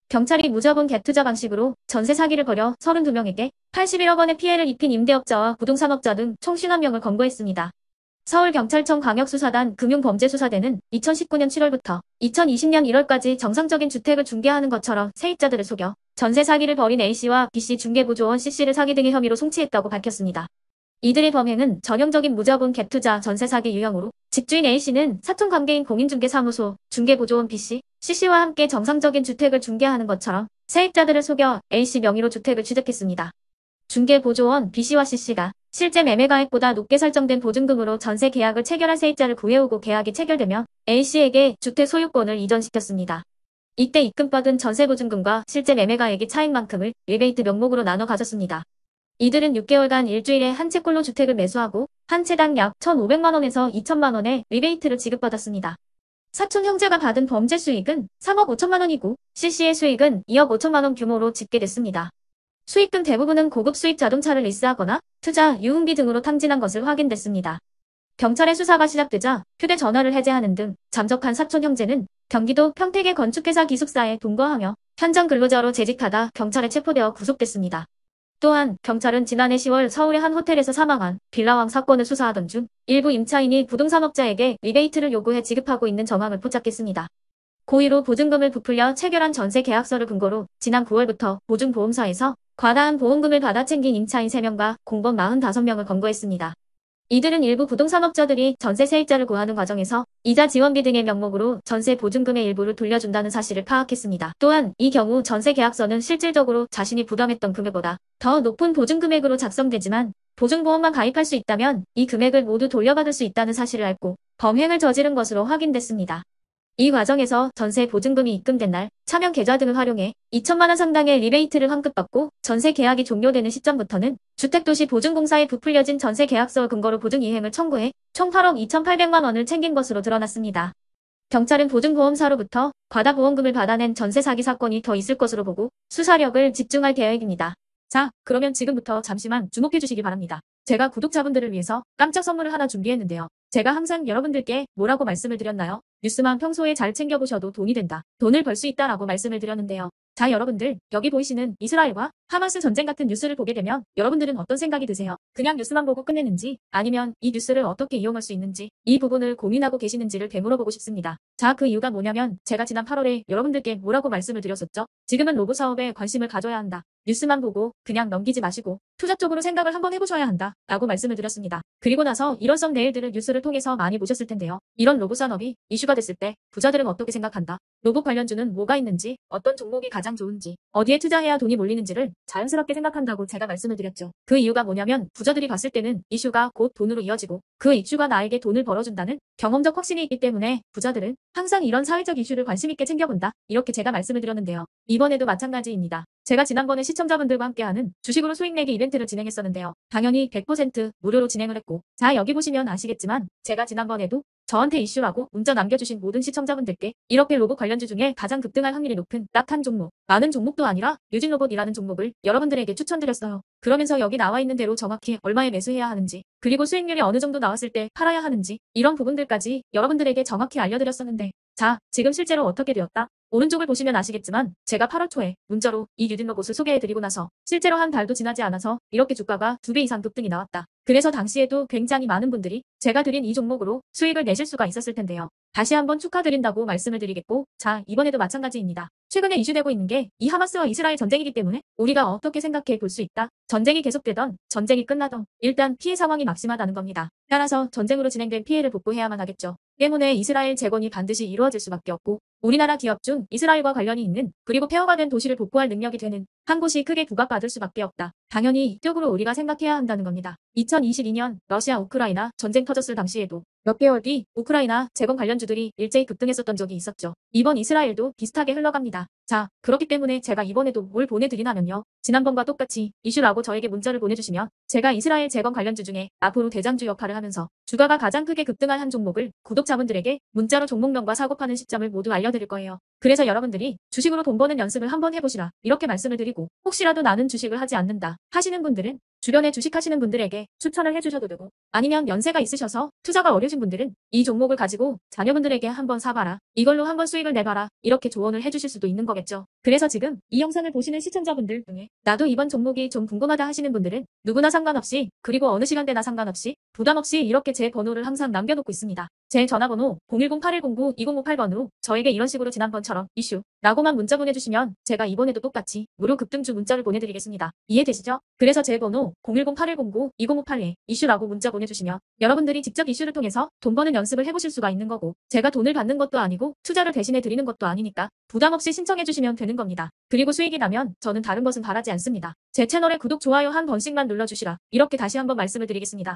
경찰이 무자본 갭 투자 방식으로 전세 사기를 벌여 32명에게 81억 원의 피해를 입힌 임대업자와 부동산업자 등 총 50명을 검거했습니다. 서울경찰청 광역수사단 금융범죄수사대는 2019년 7월부터 2020년 1월까지 정상적인 주택을 중개하는 것처럼 세입자들을 속여 전세 사기를 벌인 A씨와 B씨 중개보조원 C씨를 사기 등의 혐의로 송치했다고 밝혔습니다. 이들의 범행은 전형적인 무자본 갭투자 전세 사기 유형으로 집주인 A씨는 사촌관계인 공인중개사무소 중개보조원 B씨, C씨와 함께 정상적인 주택을 중개하는 것처럼 세입자들을 속여 A씨 명의로 주택을 취득했습니다. 중개보조원 B씨와 C씨가 실제 매매가액보다 높게 설정된 보증금으로 전세 계약을 체결한 세입자를 구해오고 계약이 체결되면 A씨에게 주택 소유권을 이전시켰습니다. 이때 입금받은 전세보증금과 실제 매매가액의 차익만큼을 리베이트 명목으로 나눠 가졌습니다. 이들은 6개월간 일주일에 한 채꼴로 주택을 매수하고 한 채당 약 1,500만 원에서 2천만 원의 리베이트를 지급받았습니다. 사촌 형제가 받은 범죄 수익은 3억 5천만 원이고 C씨의 수익은 2억 5천만 원 규모로 집계됐습니다. 수익금 대부분은 고급 수입 자동차를 리스하거나 투자, 유흥비 등으로 탕진한 것을 확인됐습니다. 경찰의 수사가 시작되자 휴대전화를 해제하는 등 잠적한 사촌 형제는 경기도 평택의 건축회사 기숙사에 동거하며 현장 근로자로 재직하다 경찰에 체포되어 구속됐습니다. 또한 경찰은 지난해 10월 서울의 한 호텔에서 사망한 빌라왕 사건을 수사하던 중 일부 임차인이 부동산업자에게 리베이트를 요구해 지급하고 있는 정황을 포착했습니다. 고의로 보증금을 부풀려 체결한 전세 계약서를 근거로 지난 9월부터 보증보험사에서 과다한 보험금을 받아 챙긴 임차인 3명과 공범 45명을 검거했습니다. 이들은 일부 부동산업자들이 전세 세입자를 구하는 과정에서 이자 지원비 등의 명목으로 전세 보증금의 일부를 돌려준다는 사실을 파악했습니다. 또한 이 경우 전세 계약서는 실질적으로 자신이 부담했던 금액보다 더 높은 보증금액으로 작성되지만 보증보험만 가입할 수 있다면 이 금액을 모두 돌려받을 수 있다는 사실을 알고 범행을 저지른 것으로 확인됐습니다. 이 과정에서 전세 보증금이 입금된 날 차명 계좌 등을 활용해 2천만 원 상당의 리베이트를 환급받고 전세 계약이 종료되는 시점부터는 주택도시 보증공사에 부풀려진 전세 계약서 근거로 보증 이행을 청구해 총 8억 2,800만 원을 챙긴 것으로 드러났습니다. 경찰은 보증보험사로부터 과다보험금을 받아낸 전세 사기 사건이 더 있을 것으로 보고 수사력을 집중할 계획입니다. 자, 그러면 지금부터 잠시만 주목해 주시기 바랍니다. 제가 구독자분들을 위해서 깜짝 선물을 하나 준비했는데요. 제가 항상 여러분들께 뭐라고 말씀을 드렸나요? 뉴스만 평소에 잘 챙겨보셔도 돈이 된다. 돈을 벌 수 있다라고 말씀을 드렸는데요. 자, 여러분들, 여기 보이시는 이스라엘과 하마스 전쟁 같은 뉴스를 보게 되면 여러분들은 어떤 생각이 드세요? 그냥 뉴스만 보고 끝내는지 아니면 이 뉴스를 어떻게 이용할 수 있는지 이 부분을 고민하고 계시는지를 되물어보고 싶습니다. 자, 그 이유가 뭐냐면 제가 지난 8월에 여러분들께 뭐라고 말씀을 드렸었죠? 지금은 로봇 사업에 관심을 가져야 한다. 뉴스만 보고 그냥 넘기지 마시고 투자 쪽으로 생각을 한번 해보셔야 한다 라고 말씀을 드렸습니다. 그리고 나서 이런 썸네일들을 뉴스를 통해서 많이 보셨을 텐데요. 이런 로봇 산업이 이슈가 됐을 때 부자들은 어떻게 생각한다? 로봇 관련주는 뭐가 있는지, 어떤 종목이 가장 좋은지, 어디에 투자해야 돈이 몰리는지를 자연스럽게 생각한다고 제가 말씀을 드렸죠. 그 이유가 뭐냐면 부자들이 봤을 때는 이슈가 곧 돈으로 이어지고 그 이슈가 나에게 돈을 벌어준다는 경험적 확신이 있기 때문에 부자들은 항상 이런 사회적 이슈를 관심 있게 챙겨본다. 이렇게 제가 말씀을 드렸는데요. 이번에도 마찬가지입니다. 제가 지난번에 시청자분들과 함께하는 주식으로 수익 내기 이벤트를 진행했었는데요. 당연히 100% 무료로 진행을 했고 자, 여기 보시면 아시겠지만 제가 지난번에도 저한테 이슈라고 문자 남겨주신 모든 시청자분들께 이렇게 로봇 관련주 중에 가장 급등할 확률이 높은 딱 한 종목, 많은 종목도 아니라 뉴진로봇이라는 종목을 여러분들에게 추천드렸어요. 그러면서 여기 나와 있는 대로 정확히 얼마에 매수해야 하는지, 그리고 수익률이 어느 정도 나왔을 때 팔아야 하는지 이런 부분들까지 여러분들에게 정확히 알려드렸었는데 자, 지금 실제로 어떻게 되었다? 오른쪽을 보시면 아시겠지만 제가 8월 초에 문자로 이 뉴진로봇을 소개해드리고 나서 실제로 한 달도 지나지 않아서 이렇게 주가가 2배 이상 급등이 나왔다. 그래서 당시에도 굉장히 많은 분들이 제가 드린 이 종목으로 수익을 내실 수가 있었을 텐데요. 다시 한번 축하드린다고 말씀을 드리겠고 자, 이번에도 마찬가지입니다. 최근에 이슈되고 있는 게 이 하마스와 이스라엘 전쟁이기 때문에 우리가 어떻게 생각해 볼 수 있다. 전쟁이 계속되던 전쟁이 끝나던 일단 피해 상황이 막심하다는 겁니다. 따라서 전쟁으로 진행된 피해를 복구해야만 하겠죠. 때문에 이스라엘 재건이 반드시 이루어질 수밖에 없고 우리나라 기업 중 이스라엘과 관련이 있는 그리고 폐허가 된 도시를 복구할 능력이 되는 한 곳이 크게 부각받을 수밖에 없다. 당연히 이쪽으로 우리가 생각해야 한다는 겁니다. 2022년 러시아 우크라이나 전쟁 터졌을 당시에도 몇 개월 뒤 우크라이나 재건 관련주들이 일제히 급등했었던 적이 있었죠. 이번 이스라엘도 비슷하게 흘러갑니다. 자, 그렇기 때문에 제가 이번에도 뭘 보내드리냐면요. 지난번과 똑같이 이슈라고 저에게 문자를 보내주시면 제가 이스라엘 재건 관련주 중에 앞으로 대장주 역할을 하면서 주가가 가장 크게 급등할 한 종목을 구독자분들에게 문자로 종목명과 사고파는 시점을 모두 알려드릴 거예요. 그래서 여러분들이 주식으로 돈 버는 연습을 한번 해보시라 이렇게 말씀을 드리고 혹시라도 나는 주식을 하지 않는다 하시는 분들은 주변에 주식하시는 분들에게 추천을 해주셔도 되고, 아니면 연세가 있으셔서 투자가 어려우신 분들은 이 종목을 가지고 자녀분들에게 한번 사봐라, 이걸로 한번 수익을 내봐라, 이렇게 조언을 해주실 수도 있는 거겠죠. 그래서 지금 이 영상을 보시는 시청자분들 중에 나도 이번 종목이 좀 궁금하다 하시는 분들은 누구나 상관없이, 그리고 어느 시간대나 상관없이 부담 없이 이렇게 제 번호를 항상 남겨놓고 있습니다. 제 전화번호 010-8109-2058번으로 저에게 이런 식으로 지난번처럼 이슈 라고만 문자 보내주시면 제가 이번에도 똑같이 무료 급등주 문자를 보내드리겠습니다. 이해되시죠? 그래서 제 번호 010-8109-2058에 이슈라고 문자 보내주시면 여러분들이 직접 이슈를 통해서 돈 버는 연습을 해보실 수가 있는 거고, 제가 돈을 받는 것도 아니고 투자를 대신해 드리는 것도 아니니까 부담 없이 신청해 주시면 되는 겁니다. 그리고 수익이 나면 저는 다른 것은 바라지 않습니다. 제 채널에 구독, 좋아요 한 번씩만 눌러주시라, 이렇게 다시 한번 말씀을 드리겠습니다.